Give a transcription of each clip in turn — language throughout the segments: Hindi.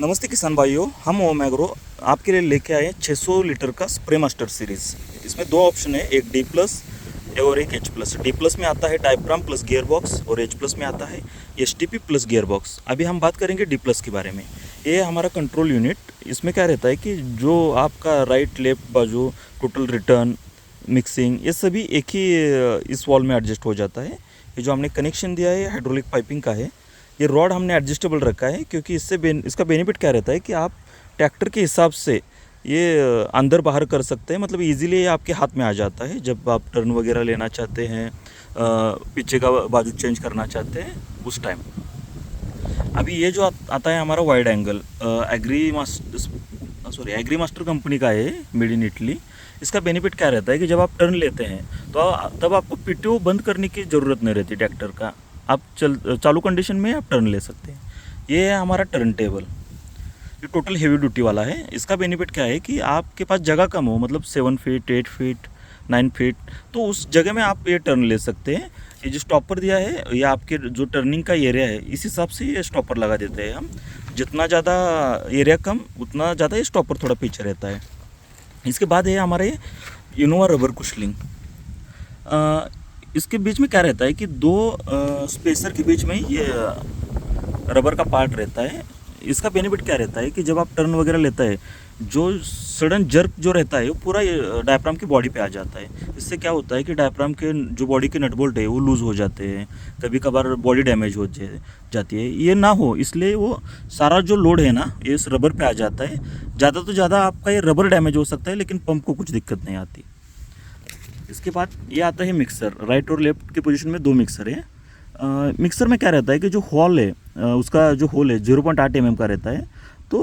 नमस्ते किसान भाइयों, हम ओम एग्रो आपके लिए लेके आए हैं 600 लीटर का स्प्रे मास्टर सीरीज़। इसमें दो ऑप्शन है, एक डी प्लस और एक एच प्लस। डी प्लस में आता है डायफ्राम प्लस गियर बॉक्स और एच प्लस में आता है S T P plus gear box. अभी हम बात करेंगे डी प्लस के बारे में। ये हमारा कंट्रोल यूनिट। इसमें क्या रहता है कि जो आपका राइट लेफ्ट बाजू, टोटल रिटर्न, मिक्सिंग, ये सभी एक ही इस वॉल में एडजस्ट हो जाता है। ये जो हमने कनेक्शन दिया है हाइड्रोलिक पाइपिंग का है। ये रॉड हमने एडजस्टेबल रखा है क्योंकि इसका बेनिफिट क्या रहता है कि आप ट्रैक्टर के हिसाब से ये अंदर बाहर कर सकते हैं। मतलब इजीली ये आपके हाथ में आ जाता है जब आप टर्न वगैरह लेना चाहते हैं, पीछे का बाजू चेंज करना चाहते हैं उस टाइम। अभी ये जो आता है हमारा wide angle, agri master company का है, मेड इन इटली। इसका बेनिफिट क्या रहता है कि जब आप टर्न लेते हैं तो तब आपको पीटीओ बंद करने की ज़रूरत नहीं रहती ट्रैक्टर का। आप चालू कंडीशन में आप टर्न ले सकते हैं। ये है हमारा टर्न टेबल। ये टोटल हेवी ड्यूटी वाला है। इसका बेनिफिट क्या है कि आपके पास जगह कम हो, मतलब 7 फीट, 8 फीट, 9 फीट, तो उस जगह में आप ये टर्न ले सकते हैं। ये जो स्टॉपर दिया है, ये आपके जो टर्निंग का एरिया है इस हिसाब से ये स्टॉपर लगा देते हैं हम। जितना ज़्यादा एरिया कम, उतना ज़्यादा ये स्टॉपर थोड़ा पीछे रहता है। इसके बाद है हमारे इनोवा रबर कुशलिंग। इसके बीच में क्या रहता है कि दो स्पेसर के बीच में ये रबर का पार्ट रहता है। इसका बेनिफिट क्या रहता है कि जब आप टर्न वगैरह लेता है, जो सडन जर्क जो रहता है वो पूरा डायफ्राम की बॉडी पे आ जाता है। इससे क्या होता है कि डायफ्राम के जो बॉडी के नट बोल्ट है वो लूज़ हो जाते हैं, कभी कभार बॉडी डैमेज हो जाती है। ये ना हो इसलिए वो सारा जो लोड है ना ये इस रबर पे आ जाता है। ज़्यादा तो ज़्यादा आपका ये रबर डैमेज हो सकता है, लेकिन पंप को कुछ दिक्कत नहीं आती। इसके बाद ये आता है मिक्सर। राइट और लेफ्ट के पोजीशन में दो मिक्सर है। मिक्सर में क्या रहता है कि जो हॉल है, उसका जो होल है 0.8 mm का रहता है। तो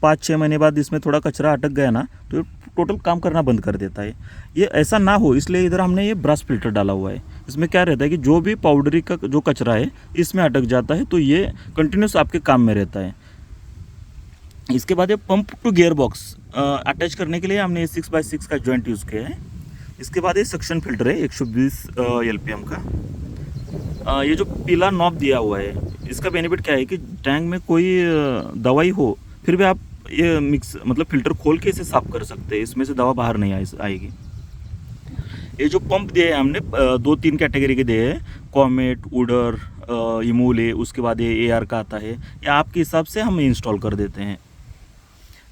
5-6 महीने बाद इसमें थोड़ा कचरा अटक गया ना तो ये टोटल काम करना बंद कर देता है। ये ऐसा ना हो इसलिए इधर हमने ये ब्रश फिल्टर डाला हुआ है। इसमें क्या रहता है कि जो भी पाउडरी का जो कचरा है इसमें अटक जाता है, तो ये कंटिन्यूस आपके काम में रहता है। इसके बाद ये pump to gear box attach करने के लिए हमने 6x6 का जॉइंट यूज़ किया है। इसके बाद ये सक्शन फिल्टर है 120 LPM का। ये जो पीला नॉब दिया हुआ है, इसका बेनिफिट क्या है कि टैंक में कोई दवाई हो फिर भी आप ये मतलब फिल्टर खोल के इसे साफ कर सकते हैं। इसमें से दवा बाहर नहीं आएगी। ये जो पंप दिए हैं हमने 2-3 कैटेगरी के दिए हैं, कॉमेट, उडर, इमूले। उसके बाद ये AR का आता है। ये आपके हिसाब से हम इंस्टॉल कर देते हैं।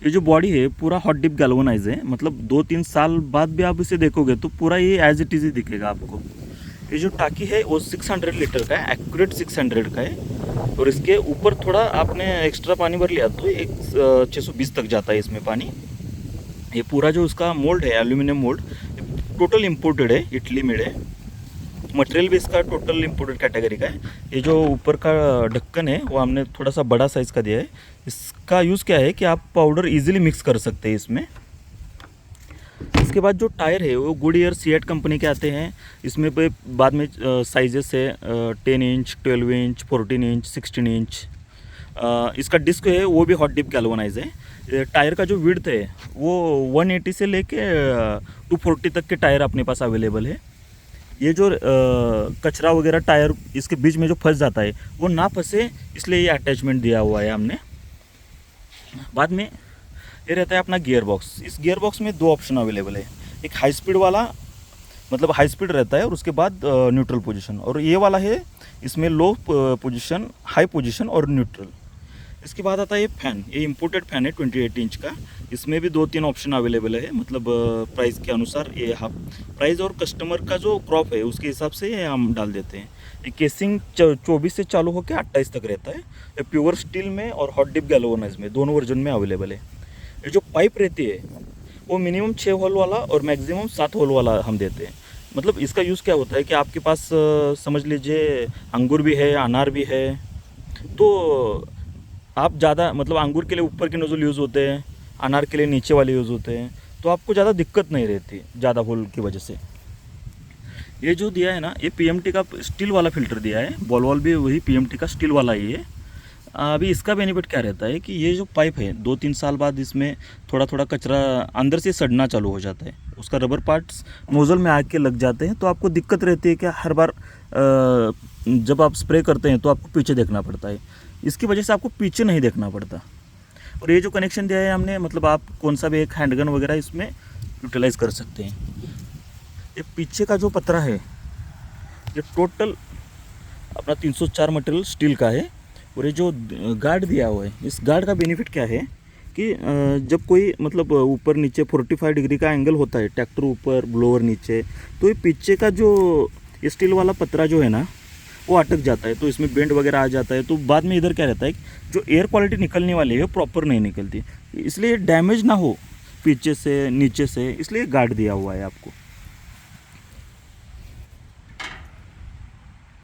ये जो बॉडी है पूरा हॉट डिप गैल्वेनाइज है, मतलब 2-3 साल बाद भी आप इसे देखोगे तो पूरा ये एज इट इज ही दिखेगा आपको। ये जो टाकी है वो 600 लीटर का है, एक्यूरेट 600 का है। और इसके ऊपर थोड़ा आपने एक्स्ट्रा पानी भर लिया तो एक 620 तक जाता है इसमें पानी। ये पूरा जो उसका मोल्ड है, एल्यूमिनियम मोल्ड, टोटल इम्पोर्टेड है, इटली मेड है। मटेरियल भी इसका टोटल इम्पोर्टेड कैटेगरी का है। ये जो ऊपर का ढक्कन है वो हमने थोड़ा सा बड़ा साइज़ का दिया है। इसका यूज़ क्या है कि आप पाउडर इजीली मिक्स कर सकते हैं इसमें। इसके बाद जो टायर है वो गुडियर सीएट कंपनी के आते हैं। इसमें पे बाद में साइजेस है 10 इंच, 12 इंच, 14 इंच, 16 इंच। इसका डिस्क है वो भी हॉट डिप गैल्वेनाइज है। टायर का जो विड्थ है वो 180 से लेके 240 तक के टायर अपने पास अवेलेबल है। ये जो कचरा वगैरह टायर इसके बीच में जो फंस जाता है वो ना फंसे इसलिए ये अटैचमेंट दिया हुआ है हमने। बाद में ये रहता है अपना गियर बॉक्स। इस गियर बॉक्स में दो ऑप्शन अवेलेबल है, एक हाई स्पीड वाला, मतलब हाई स्पीड रहता है, और उसके बाद न्यूट्रल पोजीशन, और ये वाला है इसमें लो पोजीशन, हाई पोजीशन और न्यूट्रल। इसके बाद आता है ये फैन। ये इम्पोर्टेड फैन है 28 इंच का। इसमें भी 2-3 ऑप्शन अवेलेबल है, मतलब प्राइस के अनुसार। ये हाफ प्राइस और कस्टमर का जो क्रॉप है उसके हिसाब से ये हम डाल देते हैं। ये केसिंग 24 से चालू होकर 28 तक रहता है। ये प्योर स्टील में और हॉट डिप गैल्वेनाइज में दोनों वर्जन में अवेलेबल है। ये जो पाइप रहती है वो मिनिमम 6 होल वाला और मैक्सिमम 7 होल वाला हम देते हैं। मतलब इसका यूज़ क्या होता है कि आपके पास समझ लीजिए अंगूर भी है, अनार भी है, तो आप ज़्यादा, मतलब अंगूर के लिए ऊपर के नोजल यूज़ होते हैं, अनार के लिए नीचे वाले यूज़ होते हैं, तो आपको ज़्यादा दिक्कत नहीं रहती ज़्यादा होल की वजह से। ये जो दिया है ना, ये PMT का स्टील वाला फ़िल्टर दिया है। बॉल वॉल भी वही PMT का स्टील वाला ही है। अभी इसका बेनिफिट क्या रहता है कि ये जो पाइप है 2-3 साल बाद इसमें थोड़ा थोड़ा कचरा अंदर से सड़ना चालू हो जाता है। उसका रबर पार्ट्स नोज़ल में आके लग जाते हैं, तो आपको दिक्कत रहती है कि हर बार जब आप स्प्रे करते हैं तो आपको पीछे देखना पड़ता है। इसकी वजह से आपको पीछे नहीं देखना पड़ता। और ये जो कनेक्शन दिया है हमने, मतलब आप कौन सा भी एक हैंडगन वगैरह इसमें यूटिलाइज कर सकते हैं। ये पीछे का जो पतरा है ये टोटल अपना 304 मटेरियल स्टील का है। और ये जो गार्ड दिया हुआ है, इस गार्ड का बेनिफिट क्या है कि जब कोई मतलब ऊपर नीचे 45 डिग्री का एंगल होता है, ट्रैक्टर ऊपर ब्लोअर नीचे, तो ये पीछे का जो स्टील वाला पतरा जो है ना वो अटक जाता है, तो इसमें बेंड वगैरह आ जाता है। तो बाद में इधर क्या रहता है, जो एयर क्वालिटी निकलने वाली है वो प्रॉपर नहीं निकलती, इसलिए डैमेज ना हो पीछे से नीचे से, इसलिए गार्ड दिया हुआ है आपको।